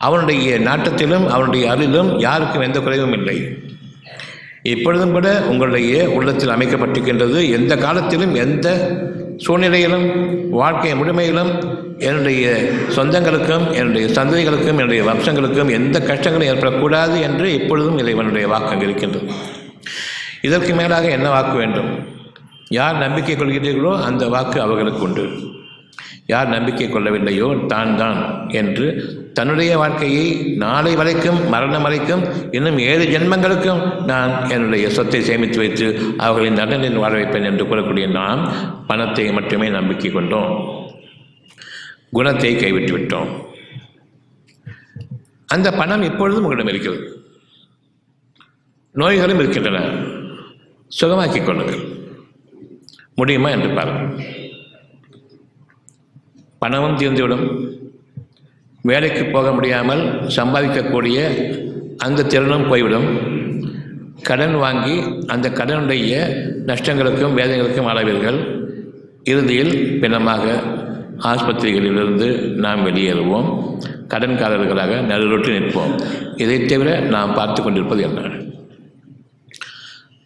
அவனுடைய நாட்டத்திலும் அவனுடைய அருளிலும் யாருக்கும் எந்த குறைவும் இல்லை. இப்பொழுதும் கூட உங்களுடைய உள்ளத்தில் அமைக்கப்பட்டிருக்கின்றது. எந்த காலத்திலும் எந்த சூழ்நிலையிலும் வாழ்க்கை முழுமையிலும் என்னுடைய சொந்தங்களுக்கும் என்னுடைய சந்ததிகளுக்கும் என்னுடைய வம்சங்களுக்கும் எந்த கஷ்டங்களும் ஏற்படக்கூடாது என்று இப்பொழுதும் இறைவனுடைய வாக்கு இருக்கின்றது. இதற்கு மேலாக என்ன வாக்கு வேண்டும்? யார் நம்பிக்கை கொள்கிறீர்களோ அந்த வாக்கு அவர்களுக்கு உண்டு. யார் நம்பிக்கை கொள்ளவில்லையோ தான் என்று தன்னுடைய வாழ்க்கையை நாளை வரைக்கும் மரணம் வரைக்கும் இன்னும் 7 ஜென்மங்களுக்கும் நான் என்னுடைய சொத்தை சேமித்து வைத்து அவர்களின் நலனில் வாழ வைப்பேன் என்று கூறக்கூடிய நாம் பணத்தை மட்டுமே நம்பிக்கை கொண்டோம், குணத்தை கைவிட்டு விட்டோம். அந்த பணம் இப்பொழுதும் உங்களிடம் இருக்கிறது, நோய்களும் இருக்கின்றன, சுகமாக்கிக் கொள்ளுங்கள். முடியுமா என்று பாருங்கள். பணமும் தீர்ந்துவிடும், வேலைக்கு போக முடியாமல் சம்பாதிக்கக்கூடிய அந்த திறனும் போய்விடும், கடன் வாங்கி அந்த கடனுடைய நஷ்டங்களுக்கும் வேதனைகளுக்கும் ஆளாவீர்கள். இறுதியில் பிணமாக ஆஸ்பத்திரிகளிலிருந்து நாம் வெளியேறுவோம், கடன்காரர்களாக நடுரோட்டில் நிற்போம். இதை தவிர நாம் பார்த்து கொண்டிருப்பது என்ன?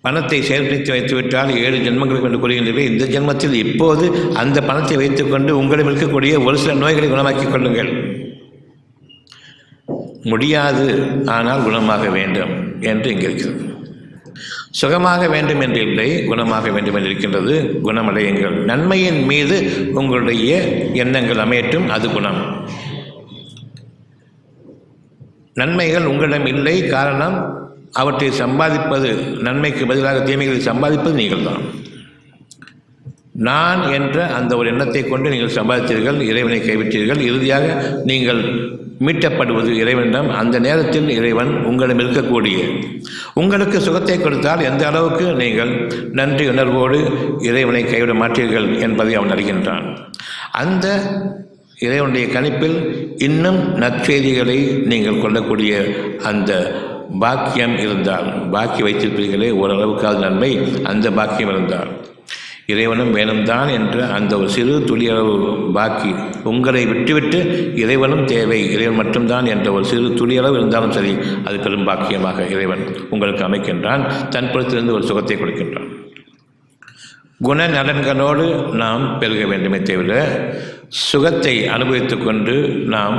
பணத்தை சேமித்து வைத்துவிட்டால் 7 ஜென்மங்களுக்கு என்று கூறுகின்றீர்கள். இந்த ஜென்மத்தில் இப்போது அந்த பணத்தை வைத்துக்கொண்டு உங்களிடம் இருக்கக்கூடிய ஒரு சில நோய்களை குணமாக்கிக் கொள்ளுங்கள். முடியாது, ஆனால் குணமாக வேண்டும் என்று இங்கே இருக்கிறது. சுகமாக வேண்டும் என்று இல்லை, குணமாக வேண்டும் என்று இருக்கின்றது. குணமடையுங்கள். நன்மையின் மீது உங்களுடைய எண்ணங்கள் அமையட்டும், அது குணம். நன்மைகள் உங்களிடம் இல்லை, காரணம் அவற்றை சம்பாதிப்பது, நன்மைக்கு பதிலாக தீமைகளை சம்பாதிப்பது நீங்கள் தான். நான் என்ற அந்த ஒரு எண்ணத்தை கொண்டு நீங்கள் சம்பாதித்தீர்கள், இறைவனை கைவிட்டீர்கள். இறுதியாக நீங்கள் மீட்டப்படுவது இறைவனிடம். அந்த நேரத்தில் இறைவன் உங்களிடம் இருக்கக்கூடிய உங்களுக்கு சுகத்தை கொடுத்தால் எந்த அளவுக்கு நீங்கள் நன்றி உணர்வோடு இறைவனை கைவிட மாட்டீர்கள் என்பதை அவன் அறிகின்றான். அந்த இறைவனுடைய கணிப்பில் இன்னும் நற்செய்திகளை நீங்கள் கொள்ளக்கூடிய அந்த பாக்கியம் இருந்தால், பாக்கி வைத்திருப்பீர்களே ஓரளவுக்காவது நன்மை, அந்த பாக்கியம் இருந்தால் இறைவனும் வேணும்தான் என்ற அந்த ஒரு சிறு துளியளவு பாக்கி உங்களை விட்டுவிட்டு இறைவனும் தேவை, இறைவன் மட்டும்தான் என்ற ஒரு சிறு துளியளவு இருந்தாலும் சரி, அது பெரும் பாக்கியமாக இறைவன் உங்களுக்கு அமைக்கின்றான். தன் புறத்திலிருந்து ஒரு சுகத்தை கொடுக்கின்றான். குண நலன்களோடு நாம் பெருக வேண்டுமே தவிர சுகத்தை அனுபவித்து கொண்டு நாம்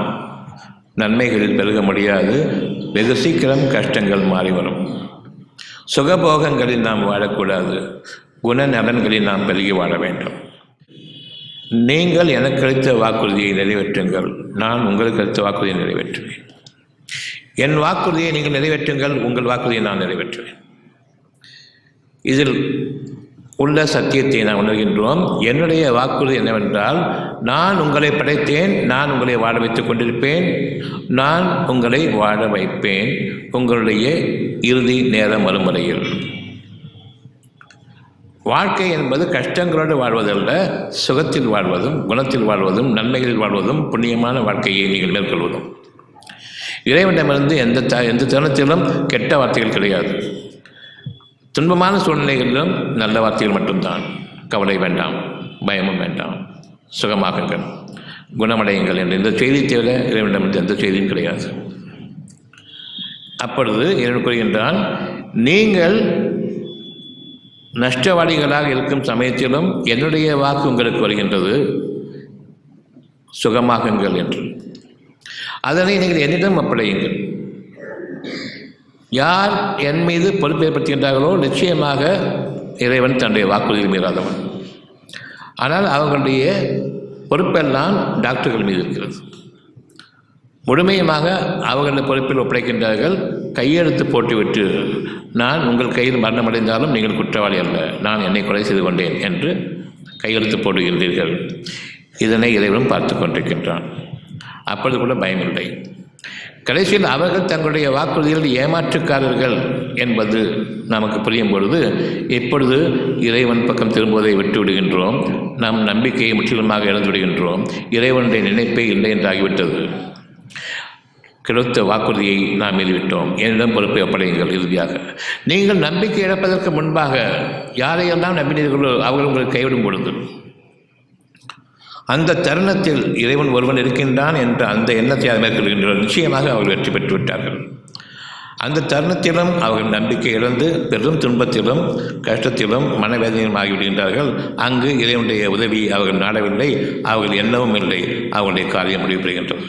நன்மைகளில் பெருக முடியாது. வெகு சீக்கிரம் கஷ்டங்கள் மாறி வரும். சுகபோகங்களில் நாம் வாழக்கூடாது, குண நலன்களில் நாம் பெருகி வாழ வேண்டும். நீங்கள் எனக்கு அளித்த வாக்குறுதியை நிறைவேற்றுங்கள், நான் உங்களுக்கு அளித்த வாக்குறுதியை நிறைவேற்றுவேன். என் வாக்குறுதியை நீங்கள் நிறைவேற்றுங்கள், உங்கள் வாக்குறுதியை நான் நிறைவேற்றுவேன். இதில் உள்ள சத்தியத்தை நாம் உணர்கின்றோம். என்னுடைய வாக்குறுதி என்னவென்றால், நான் உங்களை படைத்தேன், நான் உங்களை வாழ வைத்துக் கொண்டிருப்பேன், நான் உங்களை வாழ வைப்பேன் உங்களுடைய இறுதி நேரம் வரும் வரையில். வாழ்க்கை என்பது கஷ்டங்களோடு வாழ்வதல்ல, சுகத்தில் வாழ்வதும் குணத்தில் வாழ்வதும் நன்மைகளில் வாழ்வதும் புண்ணியமான வாழ்க்கையை நீங்கள் மேற்கொள்வதும். இறைவனிடமிருந்து எந்த தருணத்திலும் கெட்ட வார்த்தைகள் கிடையாது. துன்பமான சூழ்நிலைகளிலும் நல்ல வார்த்தைகள் மட்டும்தான். கவலை வேண்டாம், பயமும் வேண்டாம், சுகமாகுங்கள், குணமடையுங்கள் என்ற இந்த செய்தி தவிர இறைவனிடமிருந்து எந்த செய்தியும் கிடையாது. அப்பொழுது இறைவன் கூறுகின்றான், நீங்கள் நஷ்டவாளிகளாக இருக்கும் சமயத்திலும் என்னுடைய வாக்கு உங்களுக்கு வருகின்றது, சுகமாகுங்கள் என்று. அதனை நீங்கள் என்னிடம் ஒப்படையுங்கள். யார் என் மீது பொறுப்பை ஏற்படுத்துகின்றார்களோ நிச்சயமாக இறைவன் தன்னுடைய வாக்குறுதியில் மீறாதவன். ஆனால் அவர்களுடைய பொறுப்பெல்லாம் டாக்டர்கள் மீது இருக்கிறது. முழுமையுமாக அவர்களுடைய பொறுப்பில் ஒப்படைக்கின்றார்கள். கையெழுத்து போட்டுவிட்டு, நான் உங்கள் கையில் மரணமடைந்தாலும் நீங்கள் குற்றவாளி அல்ல, நான் என்னை கொலை செய்து கொண்டேன் என்று கையெழுத்து போடுகின்றீர்கள். இதனை இறைவனும் பார்த்து கொண்டிருக்கின்றான். அப்பொழுது கூட பயமில்லை. கடைசியில் அவர்கள் தங்களுடைய வாக்குறுதிகள் ஏமாற்றுக்காரர்கள் என்பது நமக்கு புரியும் பொழுது இப்பொழுது இறைவன் பக்கம் திரும்புவதை விட்டு விடுகின்றோம். நம் நம்பிக்கையை முற்றிலுமாக இழந்து விடுகின்றோம். இறைவனுடைய நினைப்பே இல்லை என்றாகிவிட்டது. கிடைத்த வாக்குறுதியை நாம் மீறிவிட்டோம். என்னிடம் பொறுப்பை ஒப்படையுங்கள். இறுதியாக நீங்கள் நம்பிக்கை இழப்பதற்கு முன்பாக யாரையெல்லாம் நம்பினீர்களோ அவர்கள் உங்களுக்கு கைவிடும் பொழுது அந்த தருணத்தில் இறைவன் ஒருவன் இருக்கின்றான் என்ற அந்த எண்ணத்தை அதை மேற்கொள்கின்றனர். நிச்சயமாக அவர்கள் வெற்றி பெற்று விட்டார்கள். அந்த தருணத்திலும் அவர்கள் நம்பிக்கை இழந்து பெரும் துன்பத்திலும் கஷ்டத்திலும் மனவேதனையும் ஆகிவிடுகின்றார்கள். அங்கு இறைவனுடைய உதவி அவர்கள் நாடவில்லை, அவர்கள் எண்ணவும் இல்லை, அவர்களுடைய காரியம் முடிவு பெறுகின்றது.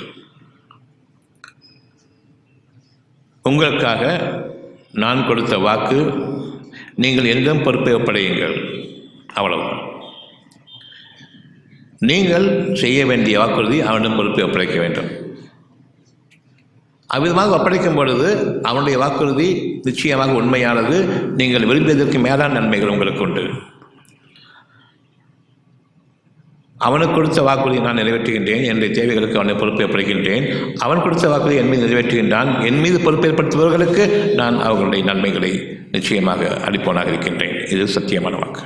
உங்களுக்காக நான் கொடுத்த வாக்கு, நீங்கள் என்னிடம் பொறுப்பை ஒப்படையுங்கள், அவ்வளவு. நீங்கள் செய்ய வேண்டிய வாக்குறுதி அவனிடம் பொறுப்பை ஒப்படைக்க வேண்டும். அவ்விதமாக ஒப்படைக்கும் பொழுது அவனுடைய வாக்குறுதி நிச்சயமாக உண்மையானது. நீங்கள் விரும்பியதற்கு மேலான நன்மைகள் உங்களுக்கு உண்டு. அவனுக்கு கொடுத்த வாக்குறுதி நான் நிறைவேற்றுகின்றேன், என்னுடைய தேவைகளுக்கு அவனை பொறுப்பை ஒப்படைக்கின்றேன். அவன் கொடுத்த வாக்குறுதி என் மீது நிறைவேற்றுகின்றான். என் மீது பொறுப்பேற்படுத்துபவர்களுக்கு நான் அவர்களுடைய நன்மைகளை நிச்சயமாக அளிப்பவனாக இருக்கின்றேன். இது சத்தியமான வாக்கு.